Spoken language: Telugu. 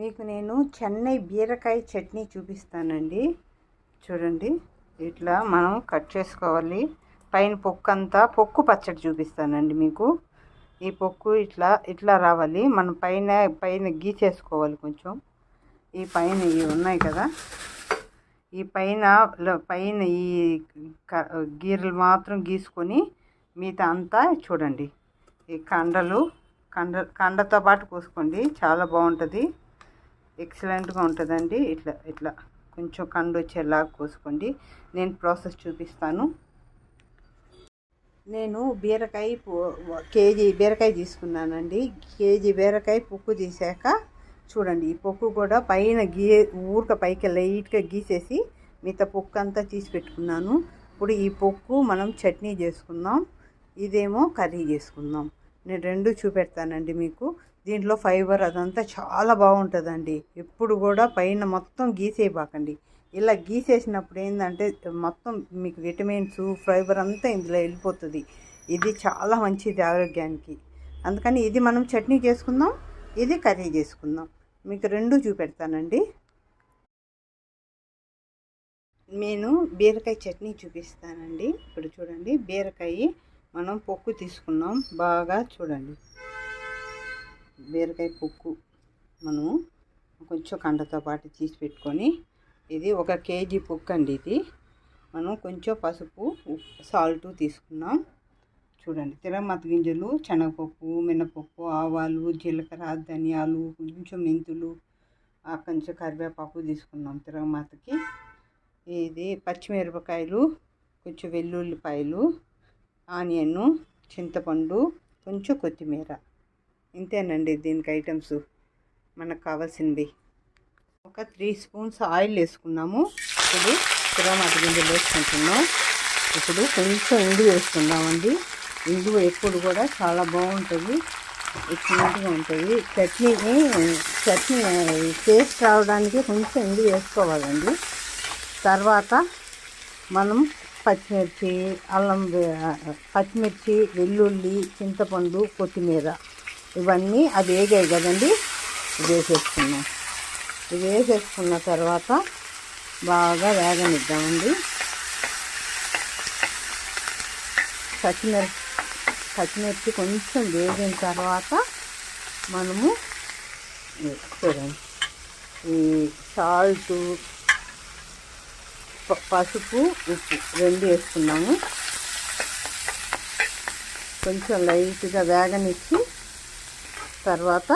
మీకు నేను చెన్నై బీరకాయ చట్నీ చూపిస్తానండి. చూడండి, ఇట్లా మనం కట్ చేసుకోవాలి. పైన పొక్కు అంతా పొక్కు పచ్చడి చూపిస్తానండి మీకు. ఈ పొక్కు ఇట్లా ఇట్లా రావాలి. మనం పైన పైన గీసేసుకోవాలి కొంచెం. ఈ పైన ఇవి ఉన్నాయి కదా, ఈ పైన పైన ఈ గీరలు మాత్రం గీసుకొని మిగతా అంతా చూడండి. ఈ కండతో పాటు కోసుకోండి, చాలా బాగుంటుంది, ఎక్సలెంట్గా ఉంటుందండి. ఇట్లా ఇట్లా కొంచెం కండు వచ్చేలాగా కోసుకోండి. నేను ప్రాసెస్ చూపిస్తాను. నేను కేజీ బీరకాయ తీసుకున్నానండి. కేజీ బీరకాయ పొక్కు తీసాక చూడండి, ఈ పొక్కు కూడా పైన ఊరిక పైకి లైట్గా గీసేసి మిగతా పొక్కు అంతా తీసి పెట్టుకున్నాను. ఇప్పుడు ఈ పొక్కు మనం చట్నీ చేసుకుందాం, ఇదేమో కర్రీ చేసుకుందాం. నేను రెండు చూపెడతానండి మీకు. దీంట్లో ఫైబర్ అదంతా చాలా బాగుంటుందండి. ఎప్పుడు కూడా పైన మొత్తం గీసేయబాకండి. ఇలా గీసేసినప్పుడు ఏంటంటే మొత్తం మీకు విటమిన్స్ ఫైబర్ అంతా ఇందులో వెళ్ళిపోతుంది. ఇది చాలా మంచిది ఆరోగ్యానికి. అందుకని ఇది మనం చట్నీ చేసుకుందాం, ఇది కర్రీ చేసుకుందాం. మీకు రెండు చూపెడతానండి. నేను బీరకాయ చట్నీ చూపిస్తానండి. ఇప్పుడు చూడండి, బీరకాయ మనం పొక్కు తీసుకున్నాం. బాగా చూడండి, బీరకాయ పొక్కు మనము కొంచెం కండతో పాటు తీసి పెట్టుకొని, ఇది 1 కేజీ పొక్కు అండి. ఇది మనం కొంచెం పసుపు సాల్ట్ తీసుకున్నాం. చూడండి, తిరగమాత గింజలు, శనగపప్పు, మినపప్పు, ఆవాలు, జీలకర్ర, ధనియాలు, కొంచెం మెంతులు, కొంచెం కరివేపాకు తీసుకున్నాం తిరగమాతకి. ఇది పచ్చిమిరపకాయలు, కొంచెం వెల్లుల్లిపాయలు, ఆనియన్, చింతపండు, కొంచెం కొత్తిమీర. ఇంతేనండి దీనికి ఐటమ్స్ మనకు కావాల్సినవి. ఒక 3 స్పూన్స్ ఆయిల్ వేసుకున్నాము. ఇప్పుడు తిరగమాత గింజలు వేసుకుంటున్నాం. ఇప్పుడు కొంచెం ఇంగు వేసుకుందామండి. ఇంగు ఎప్పుడు కూడా చాలా బాగుంటుంది, ఎక్సలెంట్గా ఉంటుంది. చట్నీ టేస్ట్ రావడానికి కొంచెం ఇంగు వేసుకోవాలండి. తర్వాత మనం పచ్చిమిర్చి, వెల్లుల్లి, చింతపండు, కొత్తిమీర ఇవన్నీ అది వేగాయి కదండి, ఇది వేసేసుకున్నాం. ఇది వేసేసుకున్న తర్వాత బాగా వేగనిద్దామండి. పచ్చిమిర్చి కొంచెం వేగిన తర్వాత మనము చూడండి, ఈ సాల్టు, పసుపు, ఉప్పు రెండు వేసుకున్నాము. కొంచెం లైట్గా వేగనిచ్చి తర్వాత